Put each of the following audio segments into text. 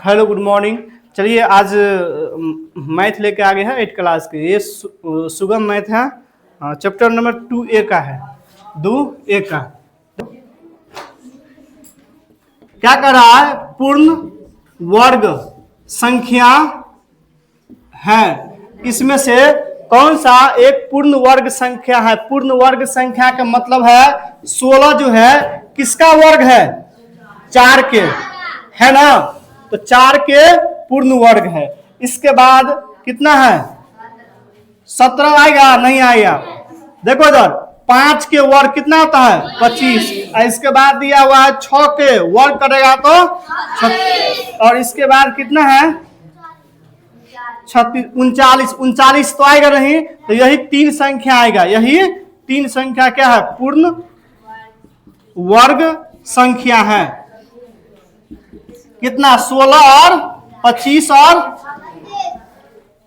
Hello good morning. चलिए आज math लेके आ गए हैं 8 क्लास के। ये सुगम मैथ है, चैप्टर नंबर 2A का है। 2A का क्या कर रहा है? पूर्ण वर्ग संख्या है, इसमें से कौन सा एक पूर्ण वर्ग संख्या है? पूर्ण वर्ग संख्या का मतलब है 16 जो है किसका वर्ग है? 4 के, है ना? तो 4 के पूर्ण वर्ग है। इसके बाद कितना है? 17 आएगा? नहीं आएगा। देखो इधर 5 के वर्ग कितना होता है? 25। इसके बाद दिया हुआ है 6 के वर्ग करेगा तो 36। और इसके बाद कितना है? 36, 39। 39 तो आएगा नहीं, तो यही 3 संख्या आएगा। यही 3 संख्या क्या है? पूर्ण वर्ग संख्या है। कितना? 16 और 25 और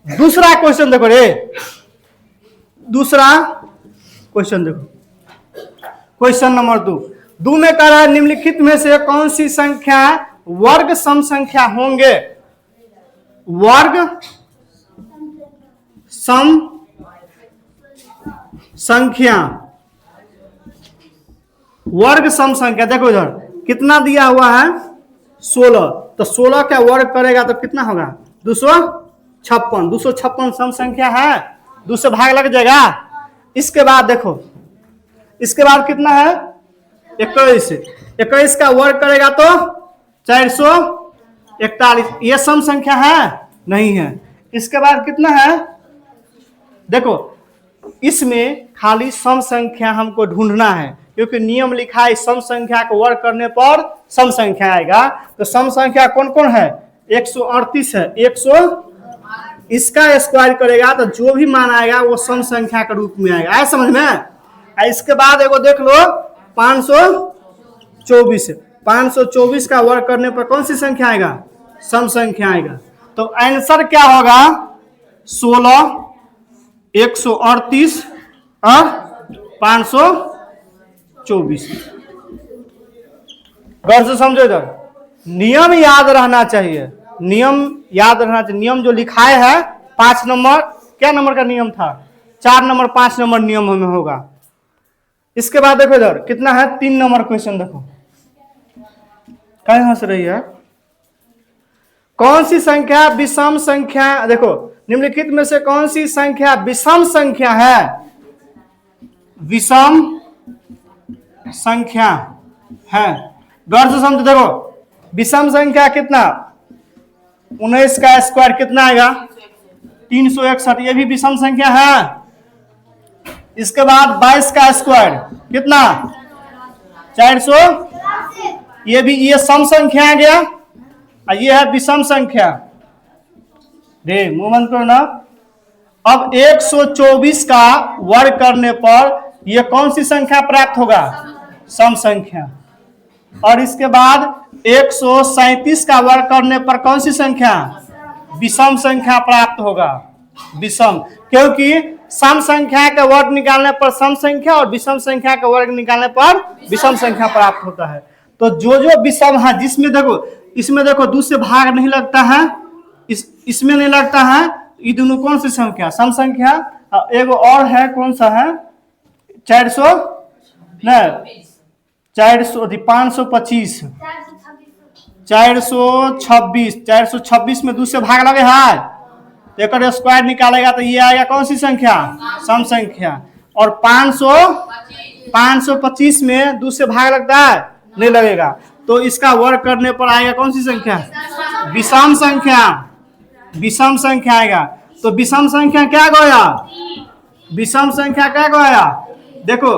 दूसरा क्वेश्चन देखो रे, दूसरा क्वेश्चन देखो, क्वेश्चन नंबर 2 में कह रहा है निम्नलिखित में से कौन सी संख्या वर्ग सम संख्या होंगे? वर्ग सम संख्या, वर्ग सम संख्या। देखो इधर कितना दिया हुआ है? 16। तो 16 का वर्ग करेगा तो कितना होगा? 256। 256 सम संख्या है, 2 से भाग लग जाएगा। इसके बाद देखो, इसके बाद कितना है? 21। 21 का वर्ग करेगा तो 441। ये सम संख्या है? नहीं है। इसके बाद कितना है? देखो इसमें खाली सम संख्या हमको ढूंढना है, क्योंकि नियम लिखा है सम संख्या को वर्ग करने पर सम संख्या आएगा। तो सम संख्या कौन कौन है? 138 है। 100 इसका स्क्वायर करेगा तो जो भी मान आएगा वो सम संख्या के रूप में आएगा। आए समझ में? इसके बाद एगो देख लो 524। 524 का वर्ग करने पर कौन सी संख्या आएगा? सम संख्या आएगा। तो आंसर क्या होगा? 16, 138 और 524। गौर से समझो इधर, नियम याद रहना चाहिए। नियम याद रहना चाहिए। नियम जो लिखाए है 5 नंबर, क्या नंबर का नियम था? 4 नंबर 5 नंबर नियम में होगा। इसके बाद देखो इधर कितना है? 3 नंबर क्वेश्चन देखो, कहीं हंस रही है? कौन सी संख्या विषम संख्या? देखो निम्नलिखित में से कौन सी संख्या विषम संख्या है? विषम संख्या है। गौर से समझो। देखो विषम संख्या कितना? 19 का स्क्वायर कितना आएगा? 361। ये भी विषम संख्या है। इसके बाद 22 का स्क्वायर कितना? 400। ये भी ये सम संख्या आ गया, ये है विषम संख्या। रे मुंह बंद करो ना। अब 124 का वर्ग करने पर यह कौन सी संख्या प्राप्त होगा? सम संख्या। और इसके बाद 137 का वर्ग करने पर कौन सी संख्या? विषम संख्या प्राप्त होगा। विषम, क्योंकि सम संख्या का वर्ग निकालने पर सम संख्या और विषम संख्या का वर्ग निकालने पर विषम संख्या प्राप्त होता है। तो जो जो विषम है, जिसमें देखो, इसमें देखो 2 से भाग नहीं लगता है, इसमें नहीं लगता है। ये दोनों कौन सी संख्या? सम संख्या। एगो और है, कौन सा है? 400 नहीं, 525, 426। 426 में 2 से भाग लगे है, तो एक स्क्वायर निकालेगा तो ये आएगा कौन सी संख्या? सम संख्या। और 525 में 2 से भाग लगता है? नहीं लगेगा। तो इसका वर्ग करने पर आएगा कौन सी संख्या? विषम संख्या। विषम संख्या आएगा। तो विषम संख्या क्या गया? विषम संख्या क्या गया? देखो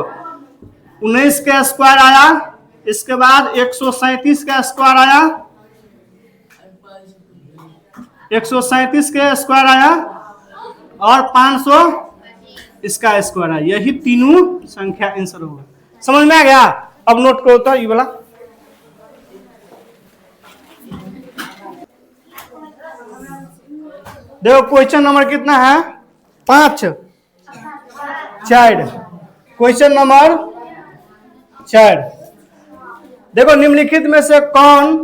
19 का स्क्वायर आया, इसके बाद 137 का स्क्वायर आया, 137 के स्क्वायर आया, और 500 इसका स्क्वायर आया। यही तीनों संख्या आंसर होगा। समझ में आ गया? अब नोट करो तो ये वाला। देखो क्वेश्चन नंबर कितना है? 5 4। क्वेश्चन नंबर 4 देखो निम्नलिखित में से कौन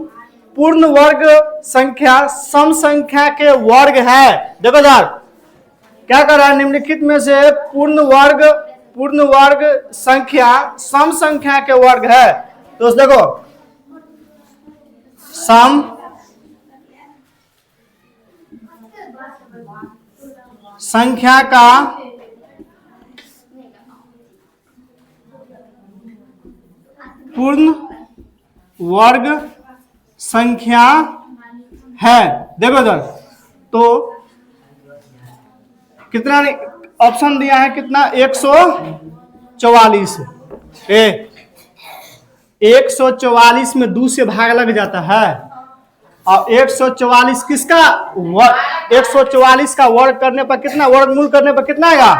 पूर्ण वर्ग संख्या सम संख्या के वर्ग है। देखो यार क्या कर रहा है, निम्नलिखित में से पूर्ण वर्ग संख्या सम संख्या के वर्ग है। तो देखो सम संख्या का पूर्ण वर्ग संख्या है। देखो इधर तो कितना ऑप्शन दिया है, कितना 144। 144 में 2 से भाग लग जाता है और 144 किसका 144 का वर्ग करने पर कितना, वर्गमूल करने पर कितना आएगा।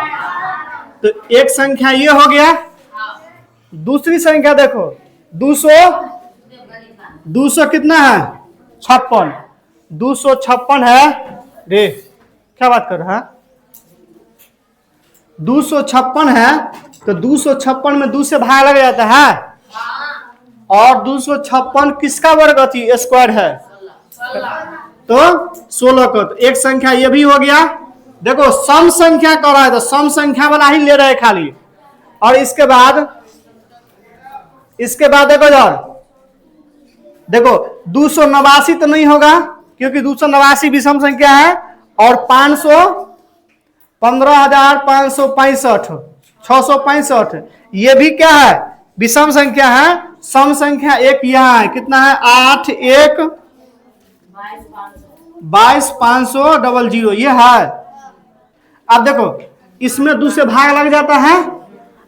तो एक संख्या ये हो गया, दूसरी संख्या देखो 200 कितना है 56, 256 है। रे क्या बात कर रहा है, 256 है। तो 256 में 2 से भाग लग जाता है और 256 किसका वर्ग थी, स्क्वायर है तो 16 का। तो एक संख्या ये भी हो गया। देखो सम संख्या कर रहा है तो सम संख्या वाला ही ले रहे हैं खाली। और इसके बाद देखो यार, देखो 289 तो नहीं होगा क्योंकि 289 विषम संख्या है। और 15,565 665 ये भी क्या है, विषम संख्या है। सम संख्या एक यहाँ है, कितना है 8 1 22,500 ये है। अब देखो इसमें 2 से भाग लग जाता है।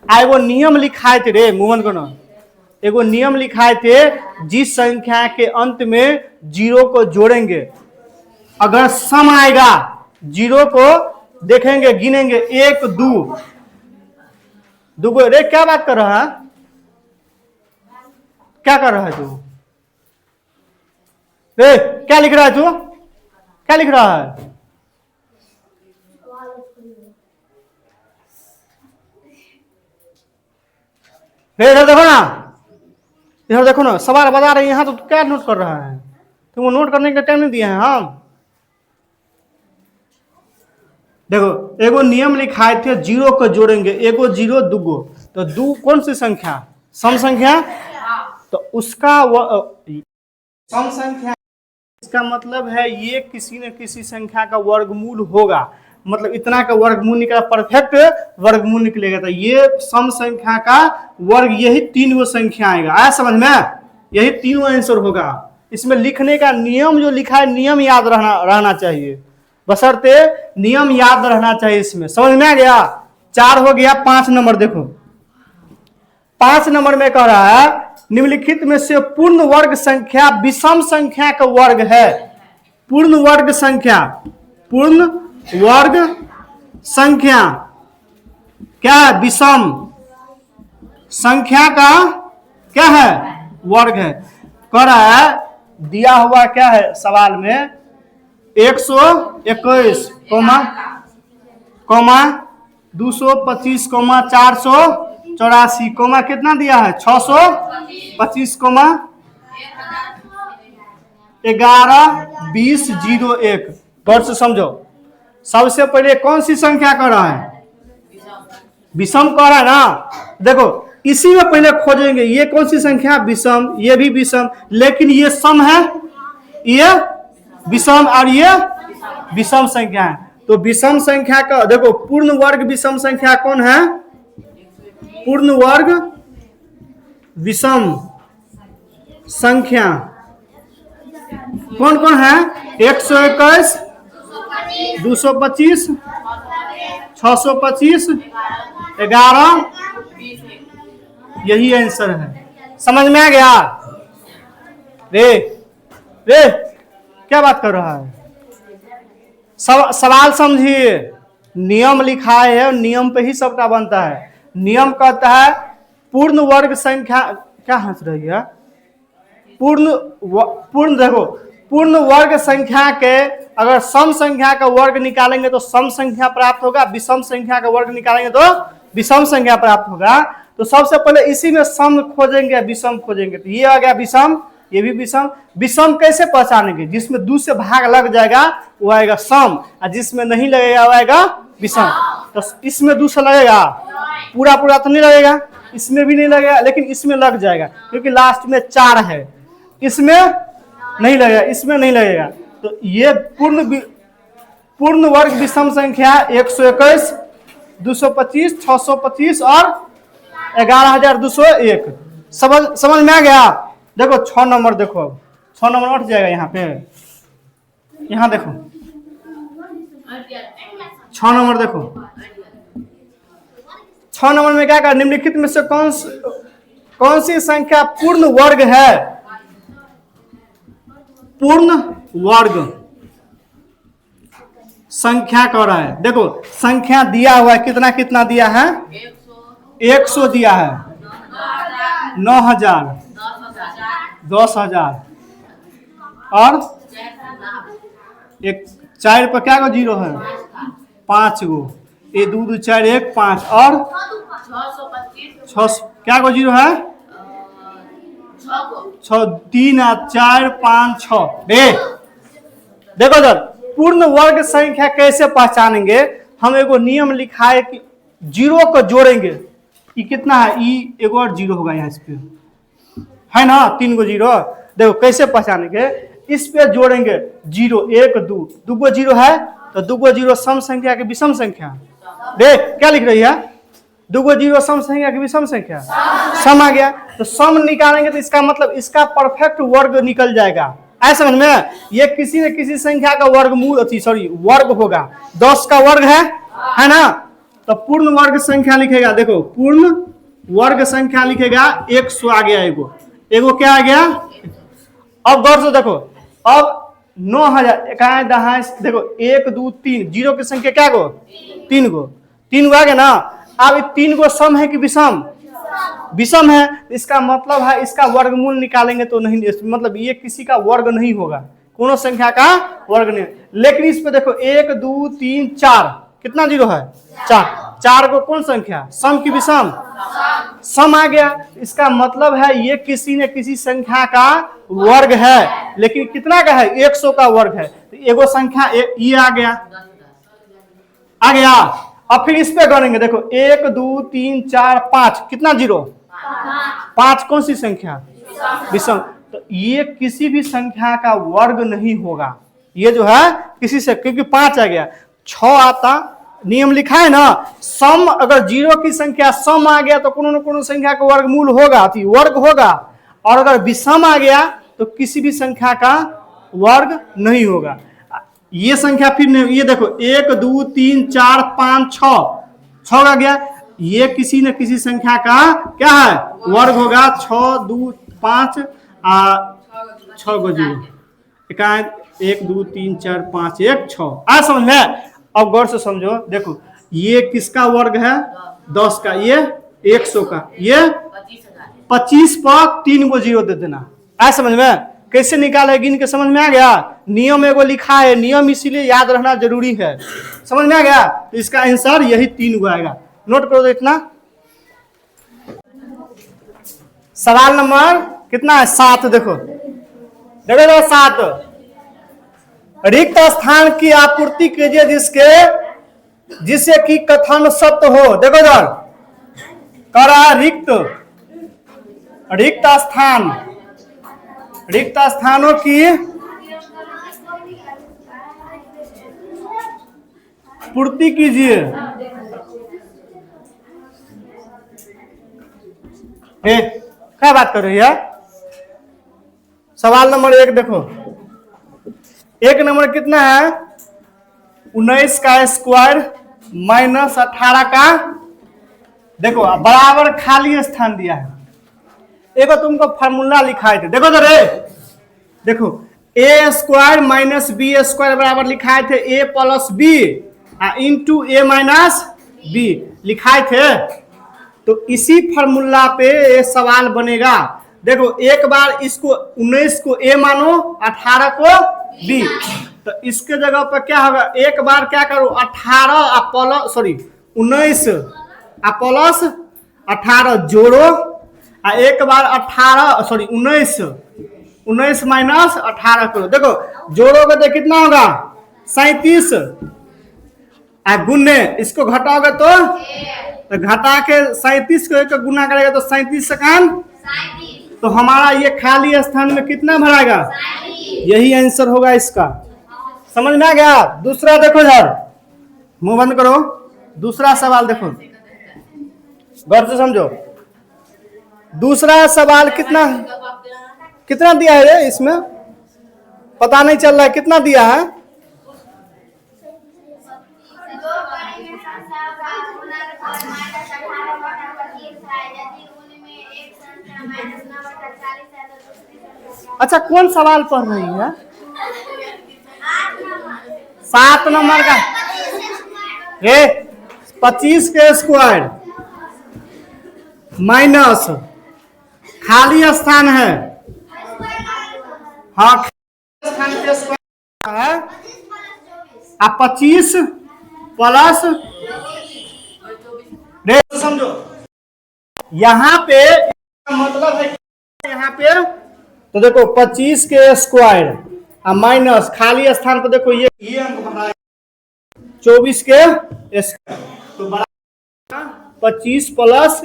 एगो नियम लिखाए थे रे मोहन को ना, एगो नियम लिखाए थे, जिस संख्या के अंत में 0 को जोड़ेंगे, अगर सम आएगा 0 को देखेंगे, गिनेंगे 1 2 2। रे क्या बात कर रहा है, क्या कर रहा है तू, रे क्या लिख रहा है तू, क्या लिख रहा है। रे इधर देखो ना, इधर देखो ना, सवाल बता रहे हैं यहाँ, तो क्या नोट कर रहा है, तुमको नोट करने का टाइम नहीं दिया है हम। देखो एगो नियम लिखाए थे, 0 को जोड़ेंगे, एगो 0 दूगो, तो 2 कौन सी संख्या, सम संख्या। तो उसका सम संख्या, इसका मतलब है ये किसी न किसी संख्या का वर्गमूल होगा, मतलब इतना का वर्गमूल निकला, परफेक्ट वर्गमूल निकलेगा। तो ये सम संख्या का वर्ग यही 3 गो संख्या आएगा, आया समझ में, यही 3 आंसर होगा। इसमें लिखने का नियम जो लिखा है, नियम याद रहना चाहिए, बशर्ते नियम याद रहना चाहिए। इसमें समझ में आ गया। 4 हो गया। 5 नंबर देखो, 5 नंबर में कह रहा है निम्नलिखित में से पूर्ण वर्ग संख्या विषम संख्या का वर्ग है। पूर्ण वर्ग संख्या क्या है, विषम संख्या का क्या है, वर्ग है। कह रहा है दिया हुआ क्या है सवाल में, 121 कोमा 225 484 कोमा कितना दिया है 625 कोमा 11 20 01। गौर से समझो, सबसे पहले कौन सी संख्या कर रहा है, विषम कर रहा है ना। देखो इसी में पहले खोजेंगे, ये कौन सी संख्या, विषम, ये भी विषम, लेकिन ये सम है, ये विषम और ये विषम संख्या है। तो विषम संख्या का देखो, पूर्ण वर्ग विषम संख्या कौन है, पूर्ण वर्ग विषम संख्या कौन कौन है, 121 225 625 11, यही आंसर है। समझ में आ गया। रे क्या बात कर रहा है, सवाल समझिए, नियम लिखा है, नियम पे ही सबका बनता है। नियम कहता है पूर्ण वर्ग संख्या, क्या हंस रही है, पूर्ण देखो, पूर्ण वर्ग संख्या के अगर सम संख्या का वर्ग निकालेंगे तो सम संख्या प्राप्त होगा, विषम संख्या का वर्ग निकालेंगे तो विषम संख्या प्राप्त होगा। तो सबसे पहले इसी में सम खोजेंगे, विषम खोजेंगे, तो ये आ गया विषम, ये भी विषम। विषम कैसे पहचानेंगे? जिसमें 2 से भाग लग जाएगा वो आएगा सम, और जिसमें नहीं लगेगा वो आएगा विषम। तो इसमें 2 से लगेगा, पूरा पूरा तो नहीं लगेगा, इसमें भी नहीं लगेगा, लेकिन इसमें लग जाएगा क्योंकि लास्ट में 4 है। इसमें नहीं लगेगा, इसमें नहीं लगेगा। तो ये पूर्ण वर्ग विषम संख्या 121, 225, 625 और 11201। समझ में आ गया? देखो 6 नंबर, देखो अब 6 नंबर उठ जाएगा यहाँ पे। यहाँ देखो 6 नंबर, देखो 6 नंबर में क्या कर, निम्नलिखित में से कौन सी संख्या पूर्ण वर्ग है? पूर्ण वर्ग संख्या कह रहा है। देखो संख्या दिया हुआ है, कितना कितना दिया है? 100 दिया है, 9000, 10,000 और एक 4 पर क्या गो जीरो है? 5 गो। ये 2 2 4 1 5 और 6 क्या गो जीरो है? 6 3 4 5 6। देखो सर, पूर्ण वर्ग संख्या कैसे पहचानेंगे? हम एगो नियम लिखा है कि जीरो को जोड़ेंगे। ये कितना है? ये एगो और जीरो होगा यहाँ, इस पे है ना 3 गो जीरो। देखो कैसे पहचानेंगे? इस पे जोड़ेंगे जीरो, 1 2, 2 गो जीरो है तो 2 गो जीरो सम संख्या की विषम संख्या। देख क्या लिख रही है? 2 गो जीरो सम संख्या की विषम संख्या, सम आ गया। तो सम निकालेंगे तो इसका मतलब इसका परफेक्ट वर्ग निकल जाएगा। ऐसा समझ में? ये किसी न किसी संख्या का वर्गमूल वर्ग होगा। 10 का वर्ग है ना? तो पूर्ण वर्ग संख्या लिखेगा। देखो पूर्ण वर्ग संख्या लिखेगा 100 आ गया, एगो क्या आ गया? अब गौर से देखो, अब 9000 इकाई दहाई, देखो 1 2 3 जीरो की संख्या क्या गो? 3 गो आ गया ना। अब 3 गो सम है कि विषम? विषम है। इसका मतलब है इसका वर्गमूल निकालेंगे तो नहीं, मतलब ये किसी का वर्ग नहीं होगा, कोनो संख्या का वर्ग नहीं। लेकिन इस पे देखो 1 2 3 4 कितना जीरो है? 4 को कौन संख्या? सम की विषम? सम आ गया। इसका मतलब है ये किसी न किसी संख्या का वर्ग है, लेकिन कितना का है? 100 का वर्ग है। तो एगो संख्या ये आ गया। अब फिर इस पे गणेंगे। देखो 1 2 3 4 5 कितना जीरो? 5 कौन सी संख्या? विषम। तो ये किसी भी संख्या का वर्ग नहीं होगा, ये जो है किसी से, क्योंकि 5 आ गया। 6 आता, नियम लिखा है ना, सम अगर जीरो की संख्या सम आ गया तो कोनो न कोनो संख्या का वर्गमूल होगा, वर्ग होगा। और अगर विषम आ गया तो किसी भी संख्या का वर्ग नहीं होगा। ये संख्या फिर नहीं, ये देखो 1 2 3 4 5 6 आ गया। ये किसी न किसी संख्या का क्या है? वर्ग होगा। 6 2 5 6 गो जीरो, 1 2 3 4 5 1 6 आ समझ में? अब गौर से समझो। देखो ये किसका वर्ग है? 10 का। ये 100 का। ये 25 पर 3 गो जीरो दे देना। आ समझ में? कैसे निकाले गिन के? समझ में आ गया? नियम एगो लिखा है, नियम इसीलिए याद रहना जरूरी है। समझ में आ गया? तो इसका आंसर यही 3 गो आएगा। नोट करो इतना। सवाल नंबर कितना है? 7। देखो 7, रिक्त स्थान की आपूर्ति कीजिए जिससे कि कथन सत्य हो। देखो इधर कह रहा है रिक्त स्थानों की पूर्ति कीजिए। क्या बात कर रही है? सवाल नंबर 1 देखो, 1 नंबर कितना है? 19 का स्क्वायर माइनस 18 का, देखो बराबर खाली स्थान दिया है। एगो तुमको फार्मूला लिखाए थे, देखो जरे, देखो ए स्क्वायर माइनस बी स्क्वायर बराबर लिखाए थे ए plus B into A minus B लिखाए थे। तो इसी फार्मूला पे ये सवाल बनेगा। देखो एक बार इसको 19 को ए मानो, 18 को बी, तो इसके जगह पर क्या होगा? एक बार क्या करो? 19 प्लस 18 जोड़ो, एक बार 19 19 माइनस 18 करो। देखो जोड़ोगे तो कितना होगा 37, गुने इसको घटाओगे तो घटा के 37 को 1 का गुना करेगा तो 37 सेकंड, तो हमारा ये खाली स्थान में कितना भराएगा, यही आंसर होगा इसका। समझ में आ गया। दूसरा देखो यार, मुंह बंद करो, दूसरा सवाल देखो, गौर से समझो। दूसरा सवाल कितना कितना दिया है ये, इसमें पता नहीं चल रहा है कितना दिया है। अच्छा कौन सवाल पढ़ रही है? 7 नंबर का 25 के स्क्वायर माइनस खाली स्थान है, हाँ स्थान के स्क्वायर है, 25 प्लस, समझो यहाँ पे मतलब है यहाँ पे, तो देखो 25 के स्क्वायर माइनस खाली स्थान पर देखो ये अंक बना 24 के स्क्वायर, तो बड़ा 25 प्लस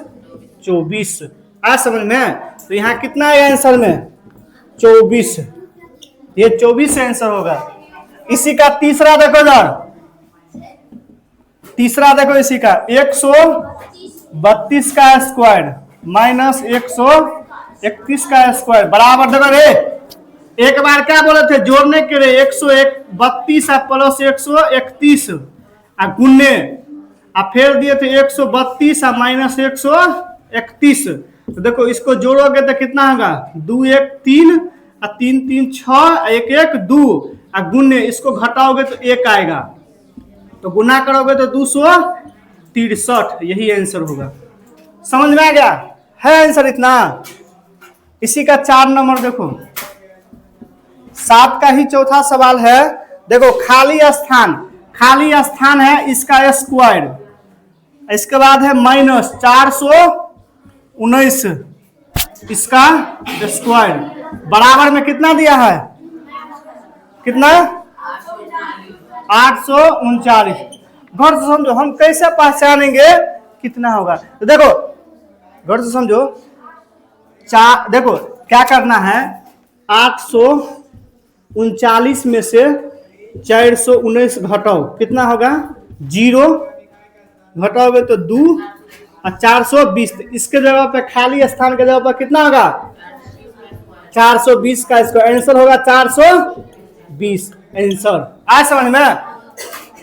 24 आ समझ में। तो यहाँ कितना है आंसर में 24, ये 24 आंसर होगा। इसी का तीसरा देखो जरा, तीसरा देखो इसी का 132 का स्क्वायर माइनस 131 का स्क्वायर बराबर देखो रे, एक बार क्या बोले थे जोड़ने के लिए 132 प्लस 131 गुन्ने, फिर दिए थे 132 माइनस 131। तो देखो इसको जोड़ोगे तो कितना होगा 2 1 3 3 3 6 1 1 2 गुन्ने इसको घटाओगे तो 1 आएगा, तो गुना करोगे तो 263, यही आंसर होगा। समझ में आ गया है आंसर इतना। इसी का 4 नंबर देखो, 7 का ही चौथा सवाल है। देखो खाली स्थान है इसका स्क्वायर, इसके बाद है माइनस 419 इसका स्क्वायर बराबर में कितना दिया है, कितना 839। गौर से समझो हम कैसे पहचानेंगे कितना होगा, तो देखो गौर से समझो, देखो क्या करना है 839 में से 419 घटाओ, कितना होगा 0, घटाओगे तो 2 और 420, इसके जगह पे खाली स्थान के जगह पर कितना होगा 420 का, इसका आंसर होगा 420 आंसर। आज समझ में,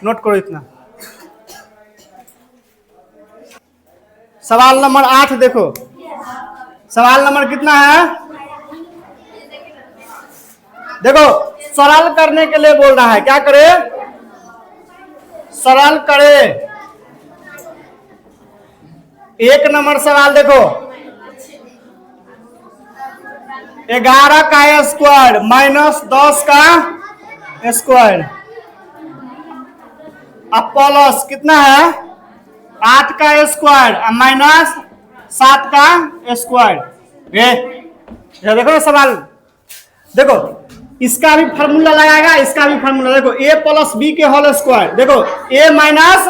नोट करो इतना। सवाल नंबर 8 देखो, सवाल नंबर कितना है, देखो सरल करने के लिए बोल रहा है, क्या करे सरल करे। 1 नंबर सवाल देखो 11 का स्क्वायर माइनस 10 का स्क्वायर अब प्लस कितना है 8 का स्क्वायर माइनस 7 का स्क्वायर। देखो सवाल, देखो इसका भी फार्मूला लगाएगा, इसका भी फार्मूला देखो a प्लस बी के होल स्क्वायर, देखो a minus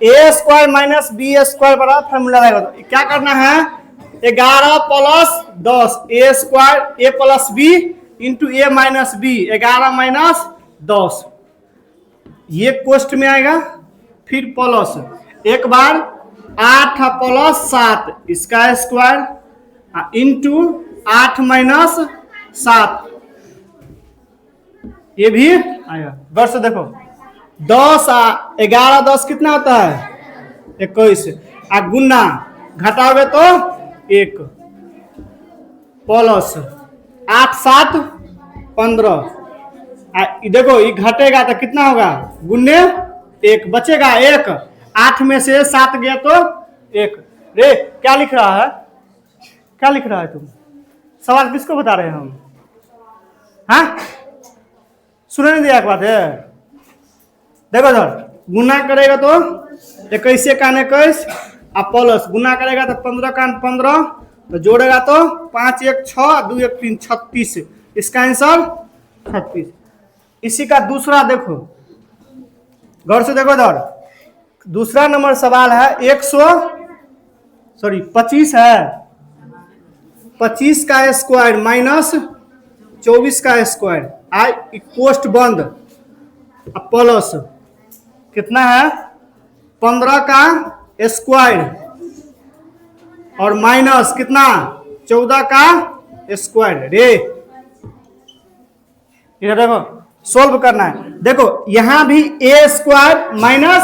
A square minus B square बराबर फार्मूला लगाएगा। तो क्या करना है 11 plus 10 A square A plus B into A minus B, 11 minus 10 ये कोष्ट में आएगा, फिर प्लस एक बार 8 प्लस 7 इसका स्क्वायर इंटू 8 माइनस 7 ये भी आएगा। गौर से देखो 10 11 10 कितना होता है 21, गुना घटाओगे तो 1 प्लस 8 7 15, देखो ये घटेगा तो कितना होगा गुने 1 बचेगा 1, 8 में से 7 गया तो 1। रे क्या लिख रहा है, क्या लिख रहा है तुम, सवाल किसको बता रहे हैं हम, हाँ सुनने नहीं दिया एक बात है। देखो सर गुना करेगा तो 21 का 21 प्लस गुना करेगा तो 15 का 15 तो जोड़ेगा तो 5 1 6 2 1 3 36। इसका आंसर 36। इसी का दूसरा देखो, गौर से देखो इधर। दूसरा नंबर सवाल है 25 है, 25 का स्क्वायर माइनस 24 का स्क्वायर आई पोस्ट बंद प्लस कितना है 15 का स्क्वायर और माइनस कितना 14 का स्क्वायर। रे इधर देखो सोल्व करना है। देखो यहां भी A square minus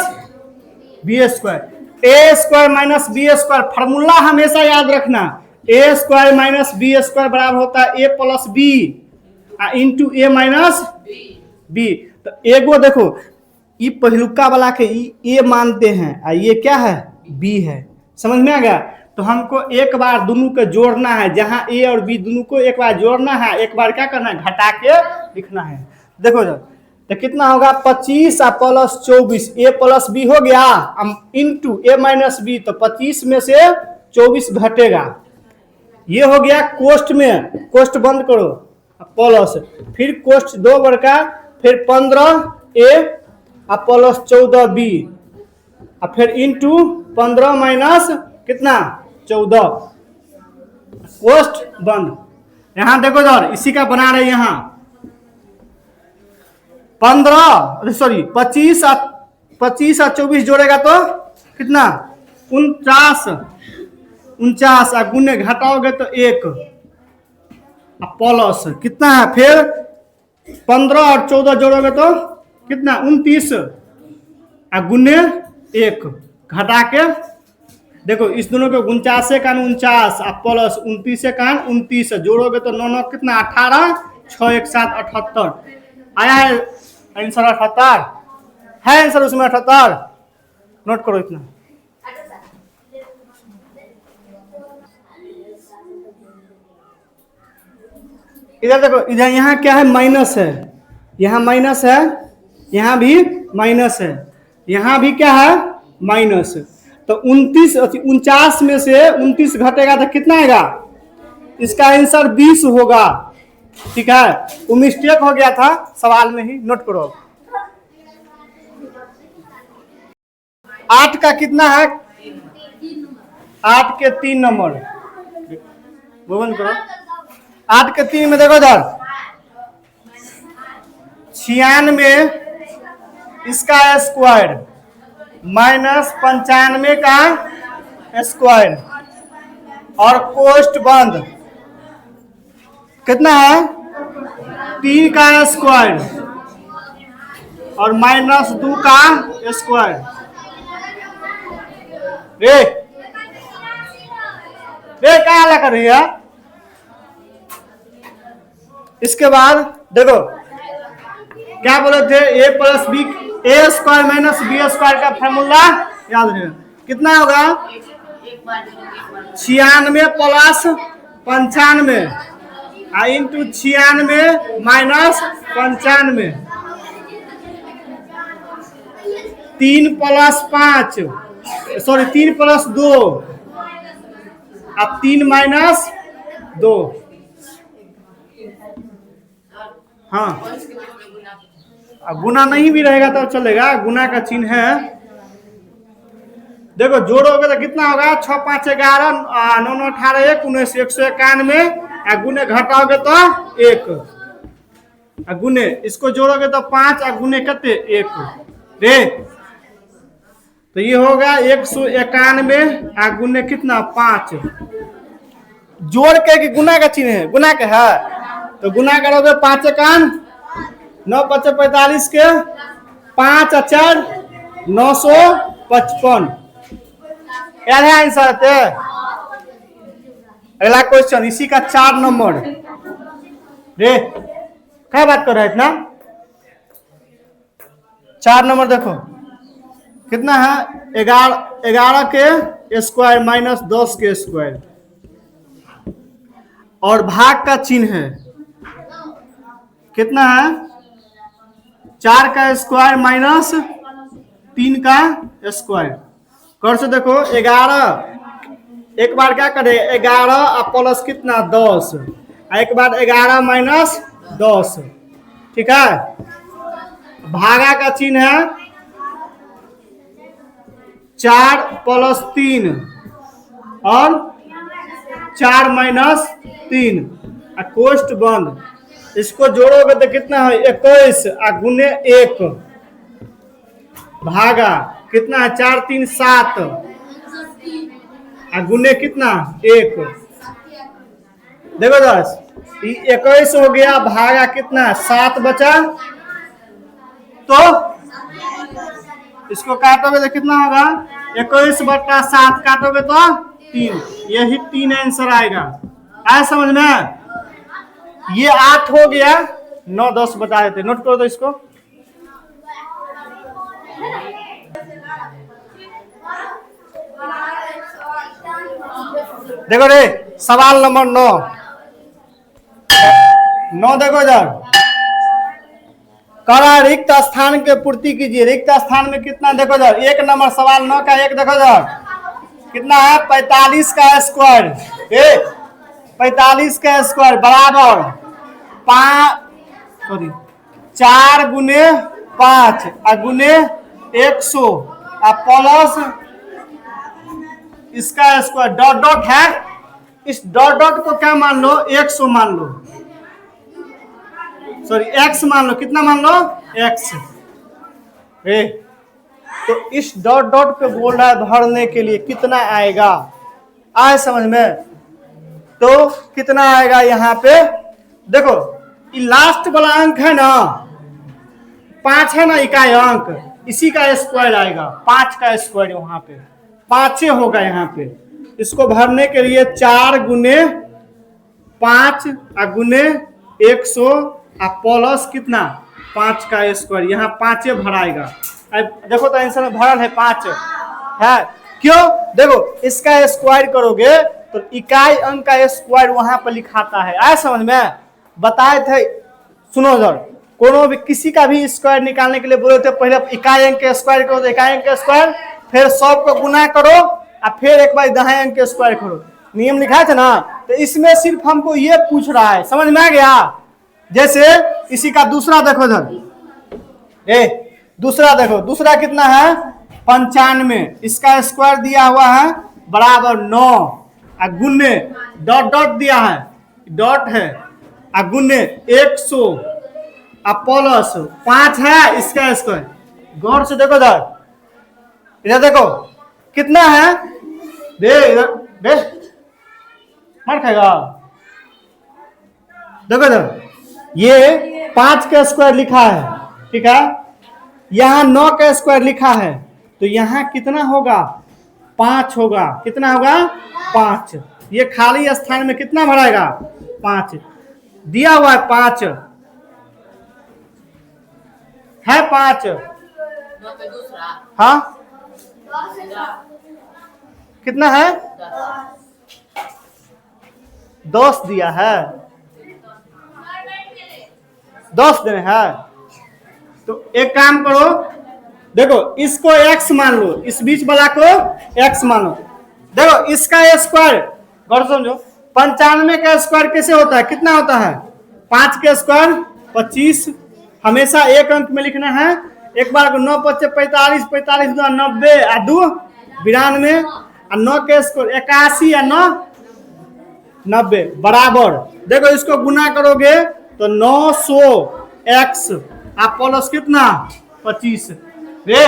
B square, A square minus B square formula हमेशा याद रखना। A square minus B square बराबर होता है A plus B into A minus B. तो एगो देखो ये पहलुका वाला के ए मानते हैं और ये क्या है बी है, समझ में आ गया। तो हमको एक बार दोनों को जोड़ना है, जहां ए और बी दोनों को एक बार जोड़ना है, एक बार क्या करना है घटा के लिखना है। देखो तो कितना होगा 25 प्लस 24 ए प्लस बी हो गया इंटू ए माइनस बी। तो 25 में से 24 घटेगा, ये हो गया कोष्ट में, कोष्ट बंद करो प्लस, फिर कोष्ट 2 बड़का, फिर 15 ए प्लस 14 बी और फिर इंटू 15 माइनस कितना 14 कोष्ट बंद। यहां देखो इधर इसी का बना रहे यहां 25 और 24 जोड़ेगा तो कितना 49 और गुने घटाओगे तो 1 प्लस कितना है, फिर 15 और 14 जोड़ोगे तो कितना 29 और गुने 1 घटा के देखो इस दोनों को 49 का 49 और प्लस 29 का 29 जोड़ोगे तो 9 कितना 18 6 1 7 78 आया है आंसर 78 है, आंसर उसमें 78 नोट करो इतना। इधर देखो इधर यहाँ क्या है माइनस है, यहाँ माइनस है, यहाँ भी माइनस है, यहाँ भी क्या है माइनस। तो 49 में से 29 घटेगा तो कितना आएगा, इसका आंसर 20 होगा। ठीक है, वो मिस्टेक हो गया था सवाल में ही, नोट करो। 8 का कितना है 8 के 3 नंबर बंद करो। 8 के 3 में देखो इधर 96 इसका स्क्वायर माइनस 95 का स्क्वायर और कोष्ट बंद कितना है 3 का स्क्वायर और माइनस 2 का स्क्वायर। रे क्या अलग कर रही है। इसके बाद देखो क्या बोले थे ए प्लस बी ए स्क्वायर माइनस बी स्क्वायर का फॉर्मूला याद रहे कितना होगा 96 plus 95 into 96 minus 95 3 plus 5 3 plus 2 अब 3 माइनस 2 हाँ गुना नहीं भी रहेगा तो चलेगा, गुना का चिन्ह है। देखो जोड़ोगे तो कितना होगा 6 5 11 9 9 18 1 19 191 गुने घटाओगे तो 1 गुने इसको जोड़ोगे तो 5 गुने कितने 1 रे तो ये होगा 191 गुने कितना 5 जोड़ के गुना का चिन्ह है, गुना का है तो गुना करोगे 5 एकान 9 5 45 के 5 4 955 याद है आंसर थे। अगला क्वेश्चन इसी का 4 नंबर रे क्या बात कर रहे हैं इतना 4 नंबर देखो कितना है 11 के स्क्वायर माइनस 10 के स्क्वायर और भाग का चिन्ह है कितना है 4 का स्क्वायर माइनस 3 का स्क्वायर। कर से देखो 11 एक बार क्या करे 11 और प्लस कितना 10, एक बार 11 माइनस 10, ठीक है। भागा का चिन्ह है 4 प्लस 3 और 4 माइनस 3, कोष्ठ बंद। इसको जोड़ोगे तो कितना है 21 गुने 1 भागा कितना है 4 3 7 गुने कितना 1। देखो 10 21 हो गया, भागा कितना 7 बचा, तो इसको काटोगे तो कितना होगा 21/7 काटोगे तो 3, यही 3 आंसर आएगा। आया समझ में? ये 8 हो गया, 9 10 बता देते, नोट करो तो इसको। देखो रे सवाल नंबर 9 देखो इधर, करा रिक्त स्थान के पूर्ति कीजिए। रिक्त स्थान में कितना, देखो इधर 1 नंबर सवाल 9 का 1, देखो इधर कितना है 45 का स्क्वायर, 45 का स्क्वायर बराबर 4 गुने 5 गुने 100 प्लस इसका स्क्वायर डॉट डॉट है, इस डॉट डॉट को क्या मान लो 100 मान लो, सॉरी x मान लो, कितना मान लो x। तो इस डॉट डॉट पे बोल रहा है भरने के लिए कितना आएगा, आए समझ में? तो कितना आएगा यहाँ पे, देखो ये लास्ट वाला अंक है ना 5 है ना इकाई अंक, इसी का स्क्वायर आएगा, 5 का स्क्वायर वहां पे 5 होगा यहाँ पे। इसको भरने के लिए 4 गुने 5 गुने 100 प्लस कितना 5 का स्क्वायर, यहाँ 5 भराएगा। देखो तो आंसर में भरल है 5 है, क्यों? देखो इसका स्क्वायर करोगे तो इकाई अंक का स्क्वायर वहां पर लिखाता है। आया समझ में? बताए थे, सुनो जर, कोनो भी किसी का भी स्क्वायर निकालने के लिए बोले थे पहले इकाई अंक के स्क्वायर करो, तो इकाई अंक के स्क्वायर फिर 100 को गुना करो और फिर एक बार दहाई अंक के स्क्वायर करो, नियम लिखा था ना। तो इसमें सिर्फ हमको ये पूछ रहा है, समझ में आ गया? जैसे इसी का दूसरा देखो इधर, दूसरा देखो, दूसरा कितना है 95, इसका स्क्वायर दिया हुआ है बराबर 9 गुने डॉट डॉट दिया है, डॉट है गुने 100 प्लस 5 है इसका स्क्वायर। गौर से देखो इधर देखो कितना है, दे इधर दे, मार खाएगा। देखो इधर ये 5 का स्क्वायर लिखा है, ठीक है, यहाँ 9 का स्क्वायर लिखा है, तो यहाँ कितना होगा 5 होगा, कितना होगा 5। ये खाली स्थान में कितना भराएगा 5, दिया हुआ है 5 है 5, हाँ कितना है 10 दिया है, 10 देने हैं। तो एक काम करो, देखो इसको x मान लो, इस बीच वाला को x मान लो। देखो इसका स्क्वायर गौर समझो, 95 का स्क्वायर कैसे होता है, कितना होता है 5 का स्क्वायर 25, हमेशा एक अंक में लिखना है। एक बार को 9 5 45, 45 2 90 आ 2 92 और 9 के स्क्वायर 81 या 9 90 बराबर। देखो इसको गुना करोगे तो 900x आप प्लस कितना 25, रे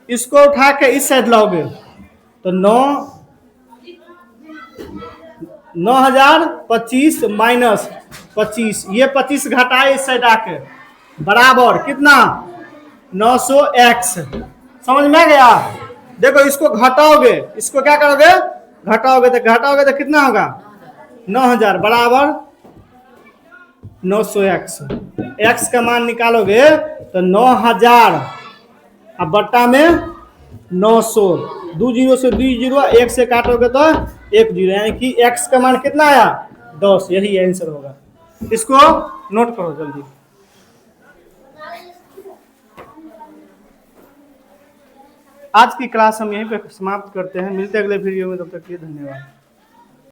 इसको उठा के इस साइड लाओगे तो 9025 माइनस 25, ये 25 घटाए इस साइड आके बराबर कितना 900x। समझ में आ गया? देखो इसको घटाओगे, इसको क्या करोगे घटाओगे तो कितना होगा 9000 बराबर 900x। x का मान निकालोगे तो 9000 अब बट्टा में 900, 2 जीरो से 2 जीरो, 1 से काटोगे तो 1 जीरो, यानी कि x का मान कितना आया 10, यही आंसर होगा। इसको नोट करो जल्दी। आज की क्लास हम यहीं पे समाप्त करते हैं, मिलते हैं अगले वीडियो में, तब तक के लिए धन्यवाद।